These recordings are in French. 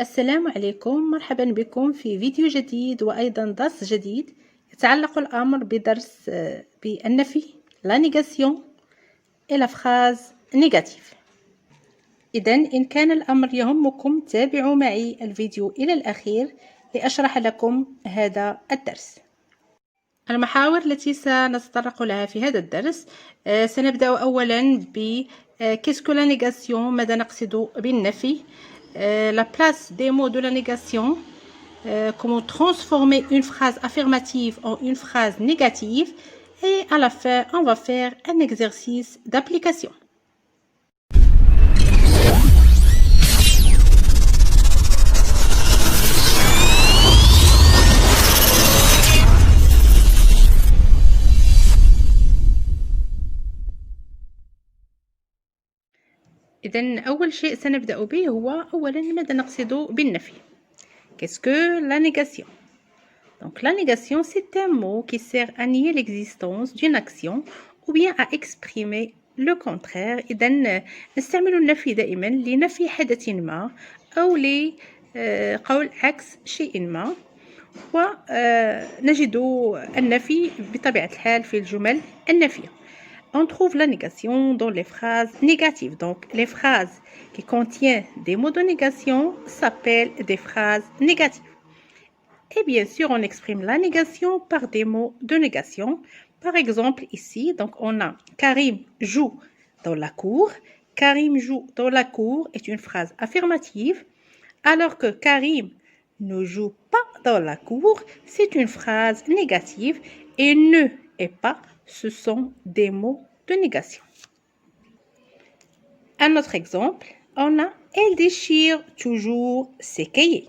السلام عليكم، مرحبا بكم في فيديو جديد وأيضا درس جديد يتعلق الأمر بدرس بالنفي la négation et la phrase négative. إذن إن كان الأمر يهمكم تابعوا معي الفيديو إلى الأخير لأشرح لكم هذا الدرس. المحاور التي سنتطرق لها في هذا الدرس، سنبدأ أولا ب qu'est-ce que la négation، ماذا نقصد بالنفي، la place des mots de la négation, comment transformer une phrase affirmative en une phrase négative, et à la fin on va faire un exercice d'application. إذن أول شيء سنبدأ به هو أولا ماذا نقصد بالنفي. Qu'est-ce que la négation? Donc la négation, c'est un mot qui sert à nier l'existence d'une action ou bien à exprimer le contraire. إذن نستعمل النفي دائما لنفي حدث ما أو لقول عكس شيء ما، ونجد النفي بطبيعة الحال في الجمل النافية. On trouve la négation dans les phrases négatives. Donc, les phrases qui contiennent des mots de négation s'appellent des phrases négatives. Et bien sûr, on exprime la négation par des mots de négation. Par exemple, ici, donc on a Karim joue dans la cour. Karim joue dans la cour est une phrase affirmative, alors que Karim ne joue pas dans la cour, c'est une phrase négative, et ne et pas, ce sont des mots de négation. Un autre exemple, on a elle déchire toujours ses cahiers.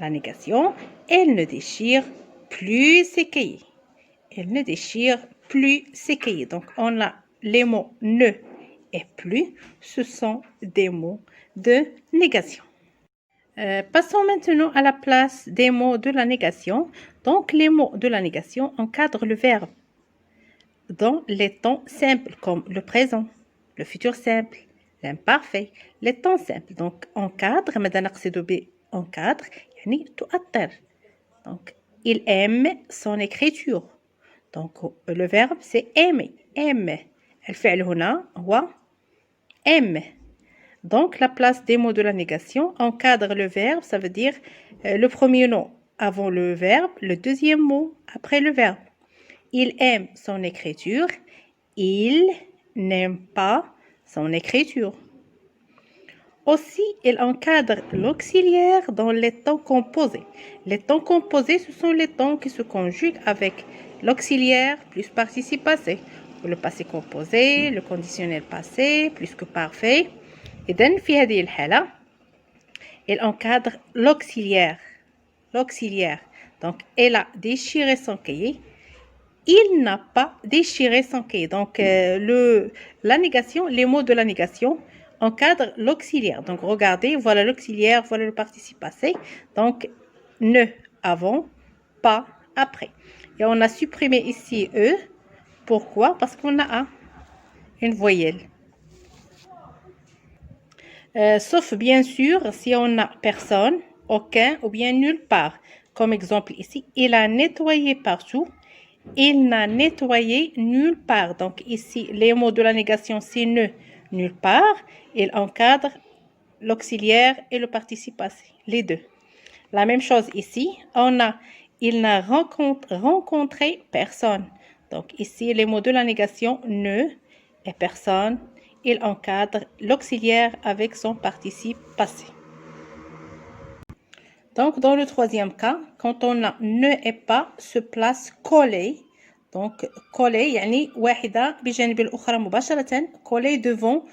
La négation, elle ne déchire plus ses cahiers. Elle ne déchire plus ses cahiers. Donc on a les mots ne et plus, ce sont des mots de négation. Passons maintenant à la place des mots de la négation. Donc les mots de la négation encadrent le verbe dans les temps simples comme le présent, le futur simple, l'imparfait, les temps simples. Donc encadre, ماذا نقصد ب encadre يعني تؤثر. Donc il aime son écriture. Donc le verbe c'est aimer, aime. الفعل هنا هو aime. Donc la place des mots de la négation encadre le verbe, ça veut dire le premier nom avant le verbe, le deuxième mot après le verbe. Il aime son écriture, il n'aime pas son écriture. Aussi, il encadre l'auxiliaire dans les temps composés. Les temps composés, ce sont les temps qui se conjuguent avec l'auxiliaire plus participe passé, le passé composé, le conditionnel passé plus que parfait. إذن في هذه الحالة il encadre l'auxiliaire. Donc elle a déchiré son cahier. Il n'a pas déchiré son cahier. Donc la négation, les mots de la négation encadrent l'auxiliaire. Donc regardez, voilà l'auxiliaire, voilà le participe passé. Donc ne avant, pas après. Et on a supprimé ici e. Pourquoi? Parce qu'on a une voyelle. Sauf bien sûr si on a personne, aucun ou bien nulle part. Comme exemple ici, il a nettoyé partout. Il n'a nettoyé nulle part. Donc ici, les mots de la négation, c'est ne, nulle part. Il encadre l'auxiliaire et le participe passé, les deux. La même chose ici, on a il n'a rencontré personne. Donc ici, les mots de la négation, ne et personne. Il encadre l'auxiliaire avec son participe passé. Donc, dans le troisième cas, quand on a ne et pas, se place collé. Donc, collé, يعني واحدة بجانب الأخرى مباشرة. Collé devant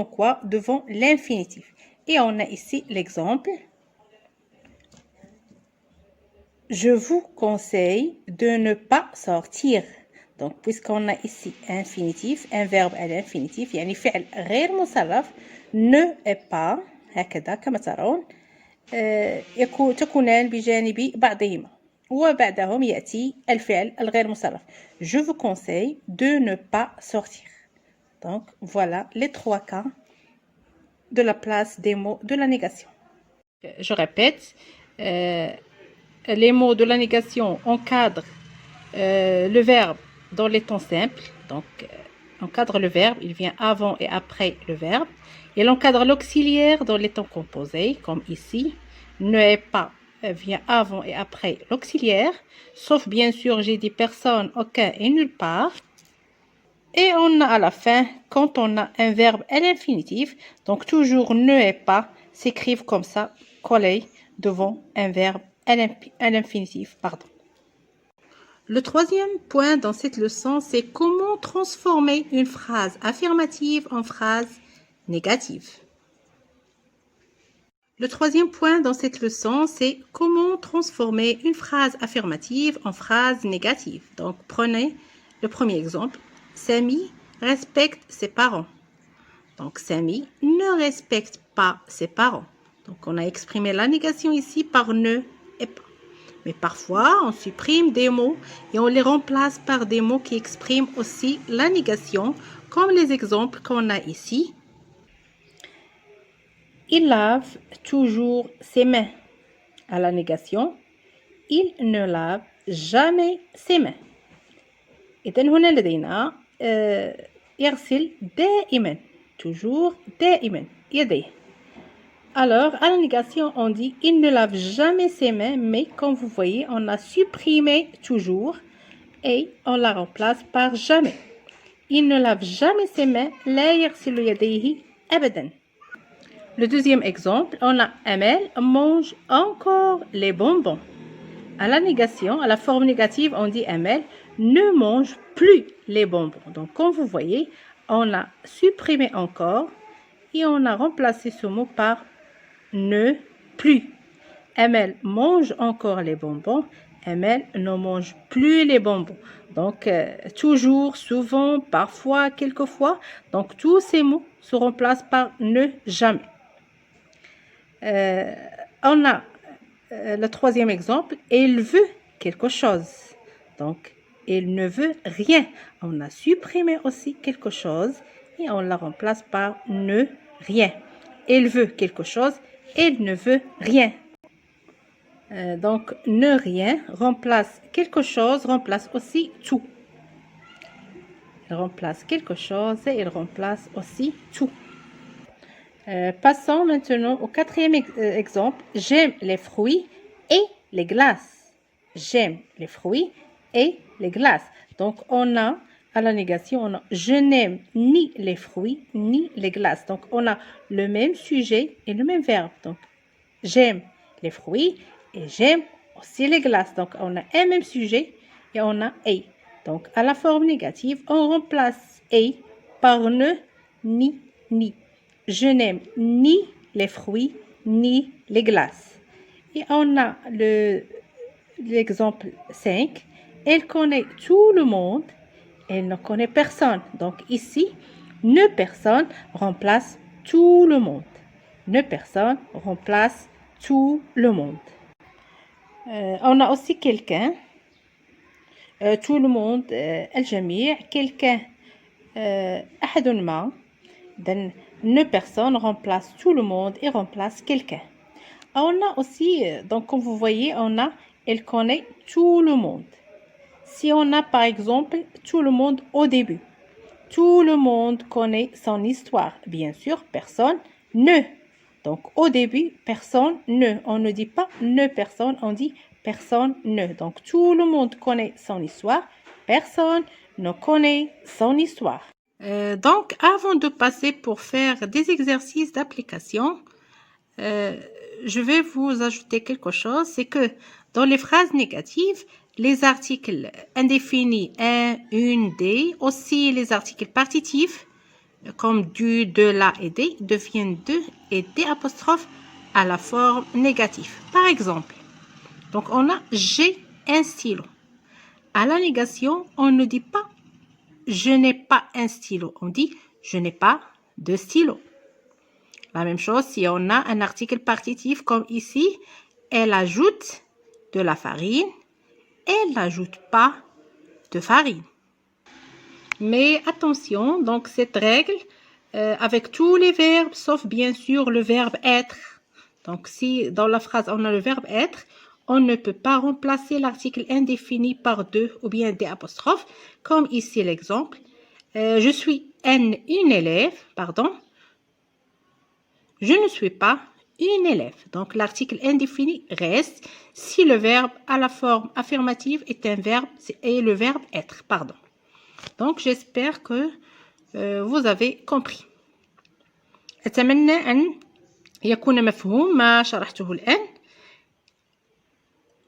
quoi? Devant l'infinitif. Et on a ici l'exemple. Je vous conseille de ne pas sortir. Donc, puisqu'on a ici infinitif, un verbe à l'infinitif, يعني فعل غير مصرف, ne est pas, هكذا كما ترون, تكونان بجانب بعضهما وبعدهم يأتي الفعل الغير مصرف. Je vous conseille de ne pas sortir. Donc, voilà les trois cas de la place des mots de la négation. Je répète, les mots de la négation encadrent le verbe dans les temps simples. Donc, encadre le verbe, il vient avant et après le verbe. Il encadre l'auxiliaire dans les temps composés, comme ici. Ne est pas vient avant et après l'auxiliaire, sauf bien sûr, j'ai dit personne, aucun et nulle part. Et on a à la fin, quand on a un verbe à l'infinitif, donc toujours ne est pas, s'écrivent comme ça, collés devant un verbe à l'infinitif, pardon. Le troisième point dans cette leçon, c'est comment transformer une phrase affirmative en phrase négative. Le troisième point dans cette leçon, c'est comment transformer une phrase affirmative en phrase négative. Donc, prenez le premier exemple. Samy respecte ses parents. Donc, Samy ne respecte pas ses parents. Donc, on a exprimé la négation ici par ne et pas. Mais parfois, on supprime des mots et on les remplace par des mots qui expriment aussi la négation, comme les exemples qu'on a ici. Il lave toujours ses mains. À la négation, il ne lave jamais ses mains. إذن هنا لدينا يغسل دائما toujours دائما يديه. Alors, à la négation, on dit il ne lave jamais ses mains, mais comme vous voyez, on a supprimé toujours et on la remplace par jamais. Il ne lave jamais ses mains. لا يغسل يديه أبدا. Le deuxième exemple, on a Amel mange encore les bonbons. À la négation, à la forme négative, on dit Amel ne mange plus les bonbons. Donc, comme vous voyez, on a supprimé encore et on a remplacé ce mot par ne plus. Amel mange encore les bonbons. Amel ne mange plus les bonbons. Donc, toujours, souvent, parfois, quelquefois. Donc, tous ces mots se remplacent par ne jamais. On a le troisième exemple, il veut quelque chose. Donc, il ne veut rien. On a supprimé aussi quelque chose et on la remplace par ne rien. Il veut quelque chose, il ne veut rien. Donc, ne rien remplace quelque chose, remplace aussi tout. Il remplace quelque chose et il remplace aussi tout. Passons maintenant au quatrième exemple. J'aime les fruits et les glaces. J'aime les fruits et les glaces. Donc, on a, à la négation, on a je n'aime ni les fruits ni les glaces. Donc, on a le même sujet et le même verbe. Donc, j'aime les fruits et j'aime aussi les glaces. Donc, on a un même sujet et on a et. Donc, à la forme négative, on remplace et par ne, ni, ni. Je n'aime ni les fruits ni les glaces. Et on a l'exemple 5. Elle connaît tout le monde. Elle ne connaît personne. Donc ici, ne personne remplace tout le monde. Ne personne remplace tout le monde. On a aussi quelqu'un. Tout le monde. الجميع. Quelqu'un. أحد ما. Then, ne personne remplace tout le monde et remplace quelqu'un. On a aussi, donc comme vous voyez, on a elle connaît tout le monde. Si on a par exemple tout le monde au début, tout le monde connaît son histoire. Bien sûr, personne ne. Donc au début, personne ne. On ne dit pas ne personne, on dit personne ne. Donc tout le monde connaît son histoire. Personne ne connaît son histoire. Donc, avant de passer pour faire des exercices d'application, je vais vous ajouter quelque chose. C'est que dans les phrases négatives, les articles indéfinis, un, une, des, aussi les articles partitifs, comme du, de, la et des, deviennent de et des apostrophes à la forme négative. Par exemple, donc on a j'ai un stylo. À la négation, on ne dit pas je n'ai pas un stylo. On dit je n'ai pas de stylo. La même chose si on a un article partitif comme ici. Elle ajoute de la farine. Elle n'ajoute pas de farine. Mais attention, donc cette règle avec tous les verbes, sauf bien sûr le verbe être. Donc, si dans la phrase on a le verbe être, on ne peut pas remplacer l'article indéfini par deux ou bien des apostrophes, comme ici l'exemple. Je suis une élève, pardon. Je ne suis pas une élève. Donc, l'article indéfini reste si le verbe à la forme affirmative est un verbe et le verbe être, pardon. Donc, j'espère que vous avez compris. أتمنى أن يكون مفهوم ما شرحته الآن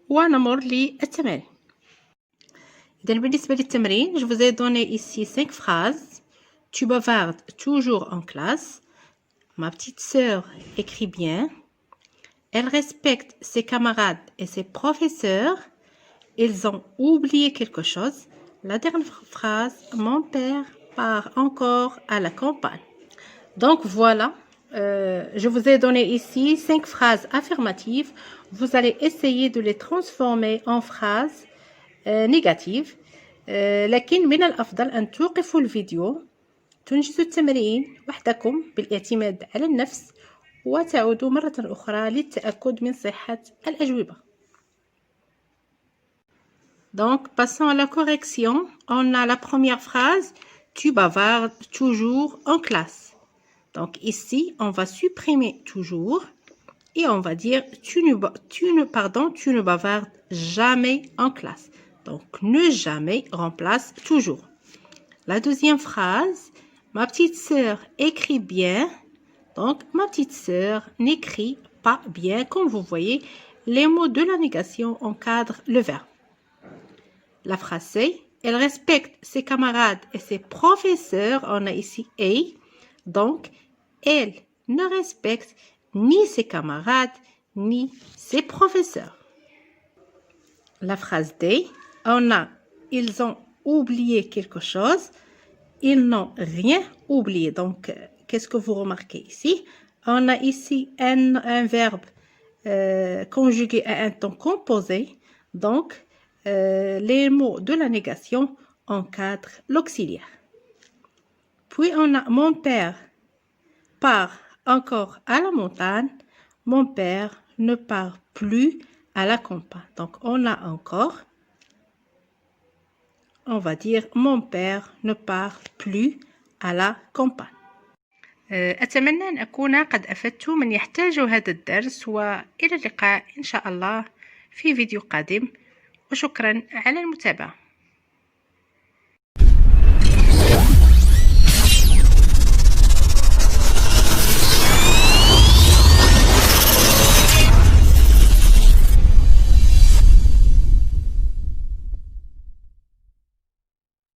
ونمر للتمارين. إذن بالنسبة للتمرين je vous ai donné ici 5 phrases. Tu bavardes toujours en classe. Ma petite sœur écrit bien. Elle respecte ses camarades et ses professeurs. Ils ont oublié quelque chose. La dernière phrase, mon père part encore à la campagne. Donc voilà, je vous ai donné ici 5 phrases affirmatives. Vous allez essayer de les transformer en phrases négatives. لكن من الأفضل أن توقفوا الفيديو تنجزوا التمرين وحدكم بالاعتماد على النفس وتعودوا مرة أخرى للتأكد من صحة الأجوبة. Donc, passons à la correction. On a la première phrase. Tu bavardes toujours en classe. Donc, ici, on va supprimer toujours et on va dire tu ne bavardes jamais en classe. Donc, ne jamais remplace toujours. La deuxième phrase. Ma petite sœur écrit bien. Donc, ma petite sœur n'écrit pas bien. Comme vous voyez, les mots de la négation encadrent le verbe. La phrase C. Elle respecte ses camarades et ses professeurs. On a ici « et ». Donc, elle ne respecte ni ses camarades, ni ses professeurs. La phrase D. On a « ils ont oublié quelque chose ». Ils n'ont rien oublié. Donc, qu'est-ce que vous remarquez ici? On a ici un verbe conjugué à un temps composé. Donc, les mots de la négation encadrent l'auxiliaire. Puis, on a mon père part encore à la montagne. Mon père ne part plus à la campagne. Donc, on a encore... On va dire mon père ne part plus à la campagne. أتمنى أن أكون قد أفدت من يحتاج هذا الدرس وإلى اللقاء إن شاء الله في فيديو قادم وشكرا على المتابعة.